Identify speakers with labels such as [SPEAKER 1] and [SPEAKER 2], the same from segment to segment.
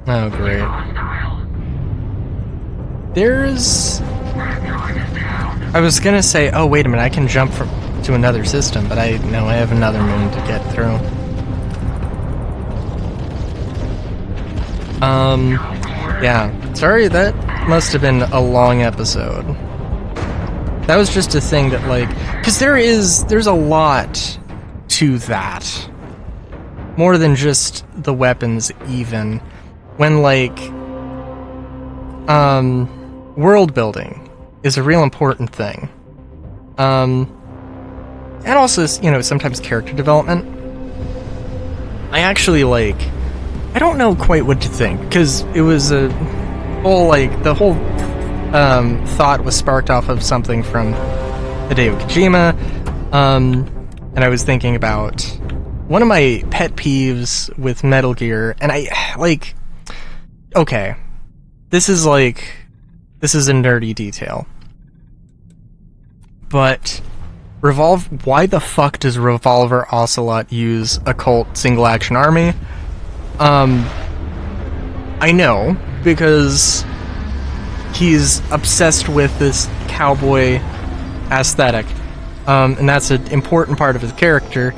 [SPEAKER 1] Oh, great. There's... I was gonna say, oh, wait a minute, I can jump to another system, but I have another moon to get through. Yeah. Sorry, that must have been a long episode. That was just a thing that, like... Because there's a lot to that. More than just the weapons, even. When, like... world building is a real important thing. And also, sometimes character development. I actually, like... I don't know quite what to think, because it was a whole, like, the whole thought was sparked off of something from Hideo Kojima, and I was thinking about one of my pet peeves with Metal Gear, and okay, this is a nerdy detail, but why the fuck does Revolver Ocelot use a cult single-action army? I know, because he's obsessed with this cowboy aesthetic, and that's an important part of his character.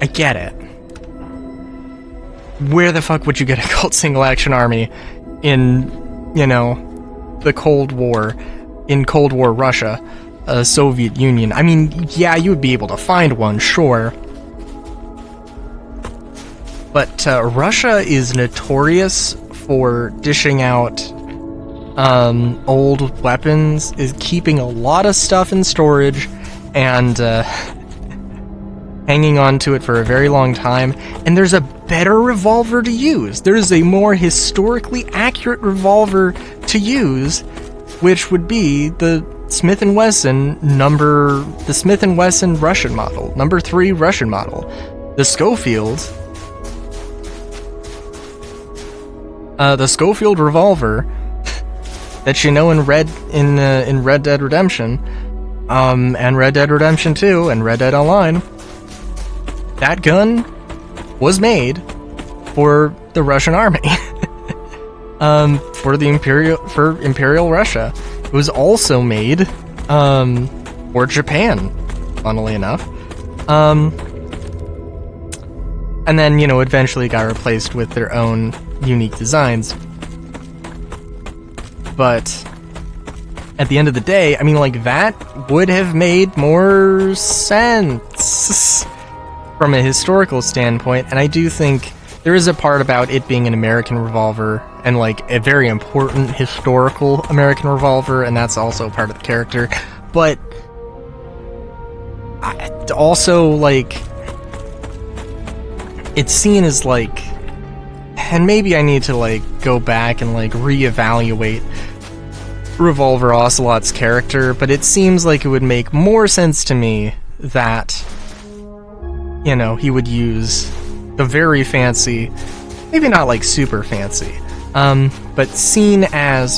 [SPEAKER 1] I get it. Where the fuck would you get a cult single-action army in, the Cold War, in Cold War Russia, Soviet Union? I mean, yeah, you would be able to find one, sure. But Russia is notorious for dishing out old weapons, is keeping a lot of stuff in storage, and hanging on to it for a very long time. And there's a better revolver to use. There's a more historically accurate revolver to use, which would be the Smith & Wesson Russian model, number 3 Russian model. The Schofield revolver that in Red Dead Redemption, and Red Dead Redemption 2 and Red Dead Online, that gun was made for the Russian army, for Imperial Russia. It was also made for Japan, funnily enough. And then, eventually got replaced with their own unique designs. But at the end of the day, I mean, like, that would have made more sense from a historical standpoint, and I do think there is a part about it being an American revolver, and, like, a very important historical American revolver, and that's also part of the character. But also, like, it's seen as, like, and maybe I need to, like, go back and, like, reevaluate Revolver Ocelot's character, but it seems like it would make more sense to me that, he would use the very fancy, maybe not, like, super fancy, but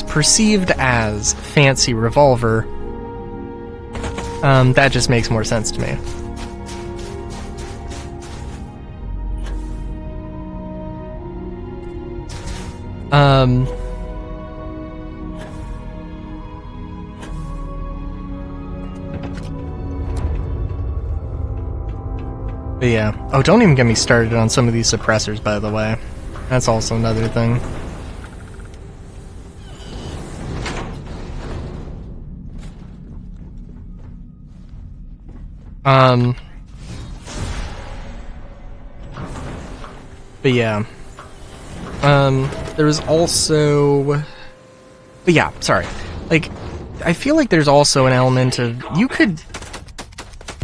[SPEAKER 1] perceived as fancy revolver. That just makes more sense to me. But yeah. Oh, don't even get me started on some of these suppressors, by the way. That's also another thing. But yeah. There was also... But yeah, sorry. Like, I feel like there's also an element of...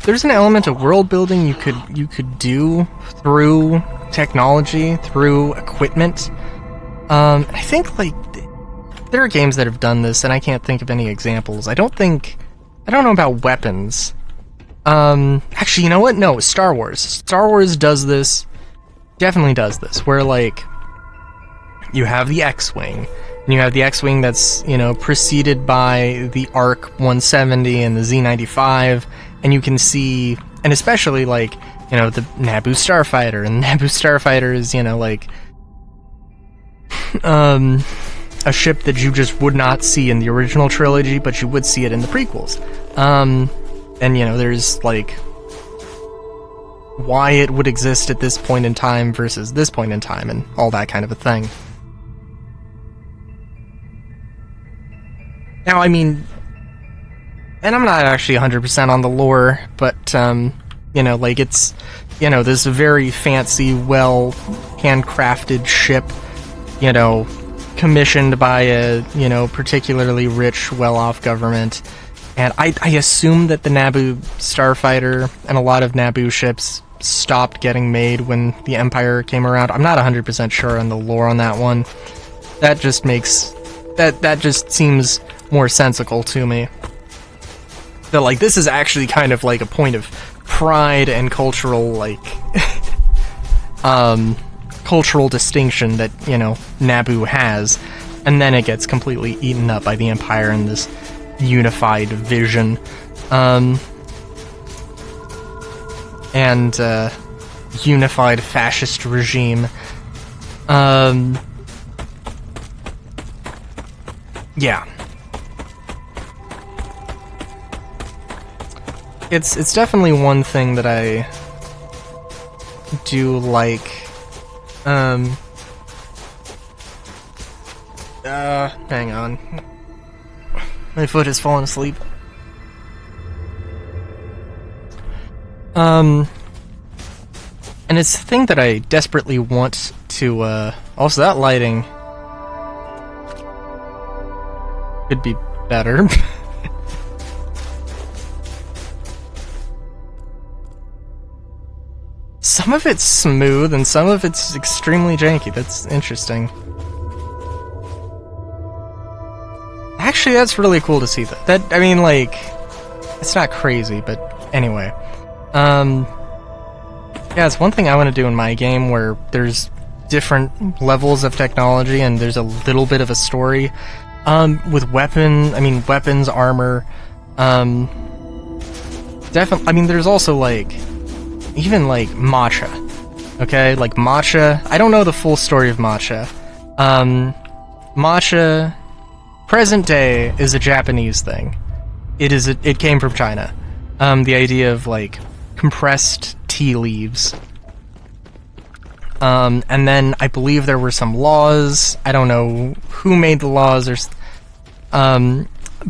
[SPEAKER 1] There's an element of world building you could do through technology, through equipment. I think, like, there are games that have done this, and I can't think of any examples. I don't know about weapons. Actually, you know what? No, Star Wars. Star Wars does this, definitely does this, where, like, you have the X-Wing, and you have the X-Wing that's, preceded by the ARC 170 and the Z95, and you can see, and especially, like, the Naboo Starfighter, and the Naboo Starfighter is, like, a ship that you just would not see in the original trilogy, but you would see it in the prequels. And, you know, there's, like, why it would exist at this point in time versus this point in time, and all that kind of a thing. Now, I mean, and I'm not actually 100% on the lore, but, you know, like, it's, you know, this very fancy, well, handcrafted ship, you know, commissioned by a, you know, particularly rich, well-off government. And I assume that the Naboo starfighter and a lot of Naboo ships stopped getting made when the Empire came around. I'm not 100% sure on the lore on that one. That just makes... That just seems more sensical to me. That, like, this is actually kind of like a point of pride and cultural, like... cultural distinction that, you know, Naboo has. And then it gets completely eaten up by the Empire in this unified vision, and unified fascist regime. Yeah. It's definitely one thing that I do like. Hang on. My foot has fallen asleep. And it's the thing that I desperately want to, also that lighting could be better. Some of it's smooth and some of it's extremely janky. That's interesting. Actually, that's really cool to see that. That, I mean, like, it's not crazy, but anyway. Yeah, it's one thing I want to do in my game where there's different levels of technology and there's a little bit of a story. With weapons, armor, definitely, I mean, there's also, like, even, like, matcha, okay? Like, matcha, I don't know the full story of matcha. Matcha, present day, is a Japanese thing. It came from China. The idea of, like, compressed tea leaves. And then I believe there were some laws. I don't know who made the laws, or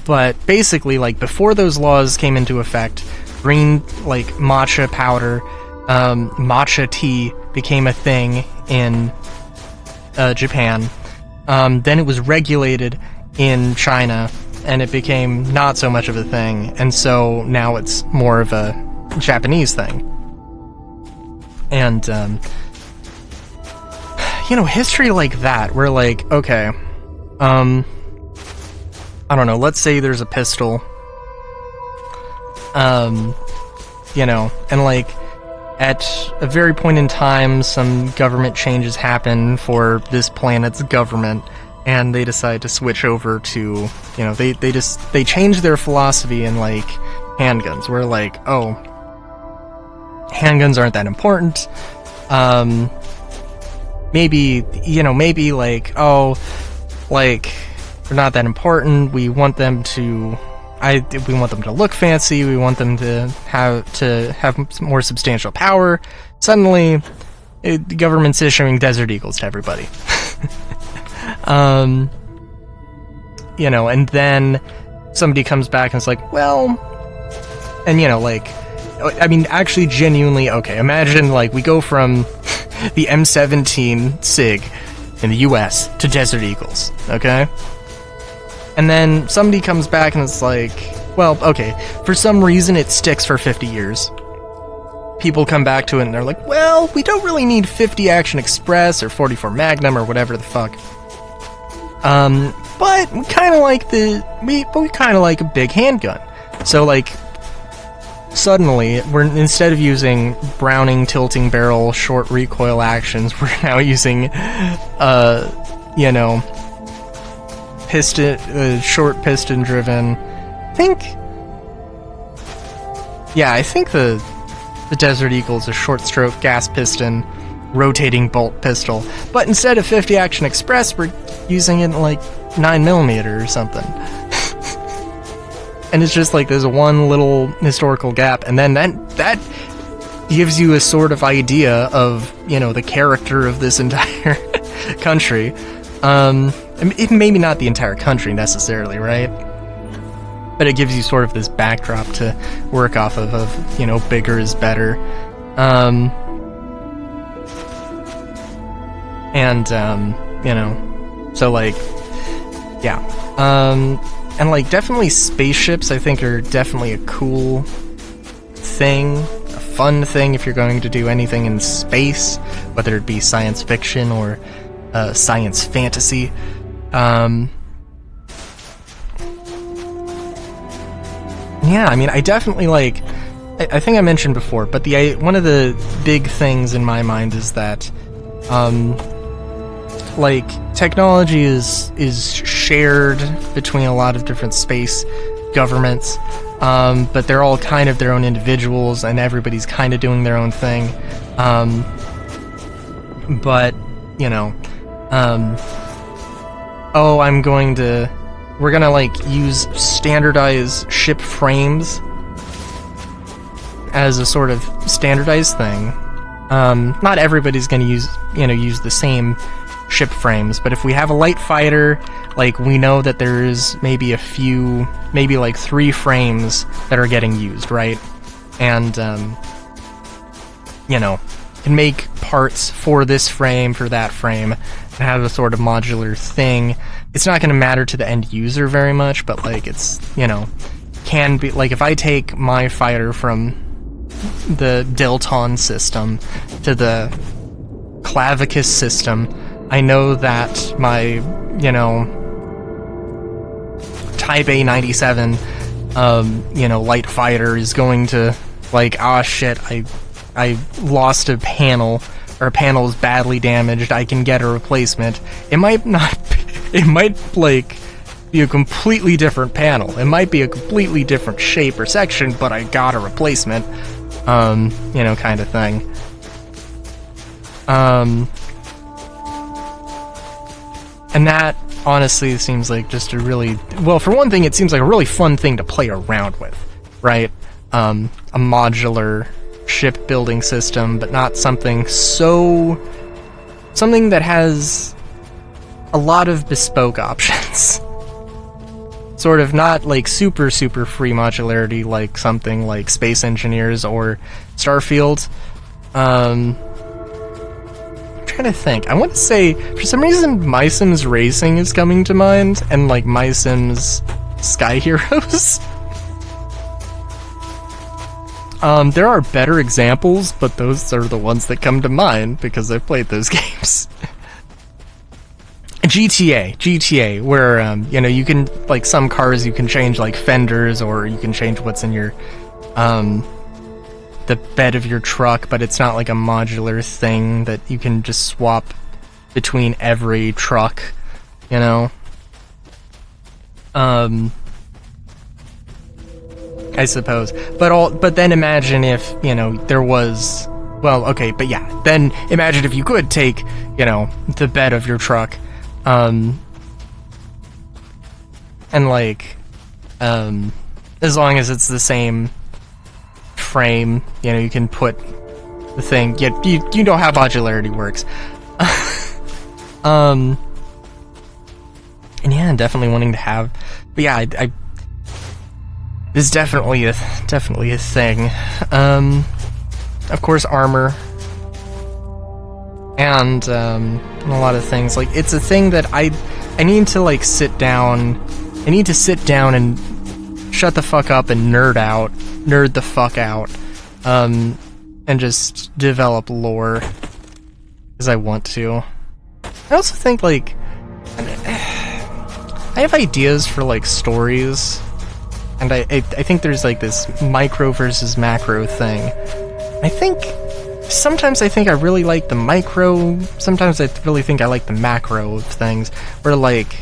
[SPEAKER 1] but basically, like, before those laws came into effect, green, like, matcha powder, matcha tea became a thing in Japan. Then it was regulated in China, and it became not so much of a thing, and so now it's more of a Japanese thing. And, you know, history like that, where, like, okay, I don't know, let's say there's a pistol, you know, and, like, at a very point in time, some government changes happen for this planet's government, and they decide to switch over to, you know, they change their philosophy in, like, handguns, where, like, oh, handguns aren't that important, maybe, you know, maybe, like, oh, like, they're not that important, we want them to look fancy, we want them to have more substantial power. Suddenly, the government's issuing Desert Eagles to everybody. You know, and then somebody comes back and it's like, well, and, you know, like, I mean, actually, genuinely, okay, imagine, like, we go from the M17 SIG in the US to Desert Eagles, okay? And then somebody comes back and it's like, well, okay, for some reason it sticks for 50 years. People come back to it and they're like, well, we don't really need 50 Action Express or 44 Magnum or whatever the fuck. But we kind of like we kind of like a big handgun. So, like, suddenly, instead of using Browning tilting barrel short recoil actions, we're now using, you know, short piston driven. I think the Desert Eagle is a short stroke gas piston, rotating bolt pistol. But instead of 50 Action Express, we're using it in like 9mm or something. And it's just like there's one little historical gap, and then that gives you a sort of idea of, you know, the character of this entire country. It maybe not the entire country necessarily, right? But it gives you sort of this backdrop to work off of, you know, bigger is better. You know, so like, yeah. And like definitely spaceships I think are definitely a cool thing, a fun thing if you're going to do anything in space, whether it be science fiction or science fantasy. Yeah, I mean, I definitely like, I think I mentioned before, but one of the big things in my mind is that like technology is shared between a lot of different space governments, but they're all kind of their own individuals, and everybody's kind of doing their own thing. But you know, we're gonna like use standardized ship frames as a sort of standardized thing. Not everybody's gonna use the same ship frames, but if we have a light fighter, like, we know that there's maybe maybe like 3 frames that are getting used, right? And you know, can make parts for this frame, for that frame, and have a sort of modular thing. It's not going to matter to the end user very much, but like, it's, you know, can be like, if I take my fighter from the Delton system to the Clavicus system, I know that my, you know, Type A97, you know, light fighter is going to, like, ah, shit, I lost a panel, or a panel is badly damaged, I can get a replacement. It might not, it might, like, be a completely different panel. It might be a completely different shape or section, but I got a replacement, you know, kind of thing. And that, honestly, seems like just a really... Well, for one thing, it seems like a really fun thing to play around with, right? A modular shipbuilding system, but not something something that has a lot of bespoke options. Sort of not, like, super free modularity like something like Space Engineers or Starfield. I'm trying to think. I want to say, for some reason, My Sims Racing is coming to mind, and like My Sims Sky Heroes. There are better examples, but those are the ones that come to mind because I've played those games. GTA, where you know, you can, like, some cars you can change, like, fenders, or you can change what's in your the bed of your truck, but it's not like a modular thing that you can just swap between every truck, you know? I suppose. But then imagine if, you know, there was... Well, okay, but yeah. Then imagine if you could take, you know, the bed of your truck, and, like, as long as it's the same frame, you know, you can put the thing... You know how modularity works. And yeah, definitely wanting to have... But yeah, I it's definitely a thing. Of course, armor, and a lot of things. Like, it's a thing that I need to, like, sit down. I need to sit down and shut the fuck up and nerd the fuck out, and just develop lore, because I want to. I also think, like, I have ideas for, like, stories. And I think there's, like, this micro versus macro thing. Sometimes I think I really like the micro, sometimes I really think I like the macro of things. Where, like,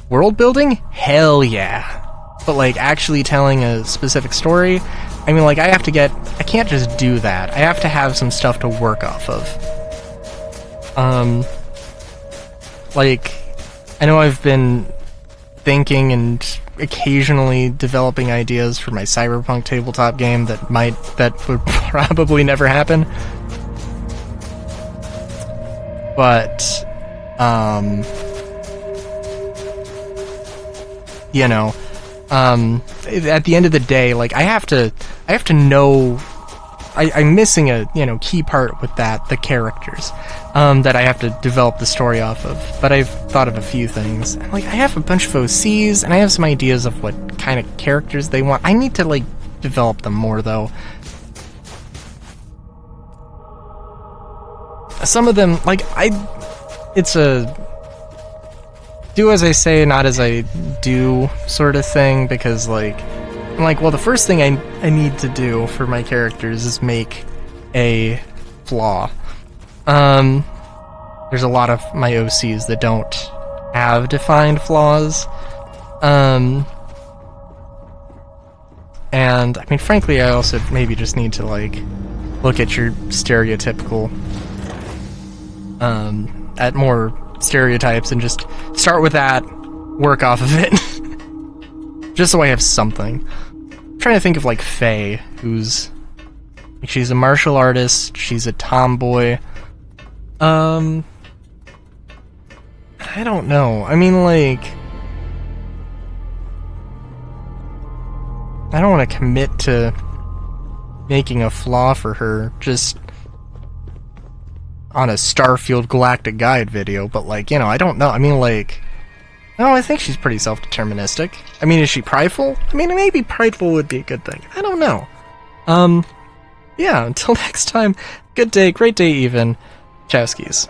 [SPEAKER 1] world building? Hell yeah. But, like, actually telling a specific story? I mean, like, I can't just do that. I have to have some stuff to work off of. Like, I know I've been thinking and occasionally developing ideas for my cyberpunk tabletop game that would probably never happen. But, you know, at the end of the day, like, I have to know, I'm missing a, key part with that, the characters, that I have to develop the story off of, but I've thought of a few things. Like, I have a bunch of OCs, and I have some ideas of what kind of characters they want. I need to, like, develop them more, though. Some of them, like, it's a do as I say, not as I do sort of thing, because, like, I'm like, well, the first thing I need to do for my characters is make a flaw. There's a lot of my OCs that don't have defined flaws. And, I mean, frankly, I also maybe just need to, like, look at your stereotypical, at more stereotypes and just start with that, work off of it. Just so I have something. I'm trying to think of, like, Faye, who's... like, she's a martial artist, she's a tomboy. I don't know. I mean, like... I don't want to commit to making a flaw for her, just on a Starfield Galactic guide video, but, like, I don't know. I mean, like... no, I think she's pretty self-deterministic. I mean, is she prideful? I mean, maybe prideful would be a good thing. I don't know. Yeah, until next time, good day, great day even. Chowskis.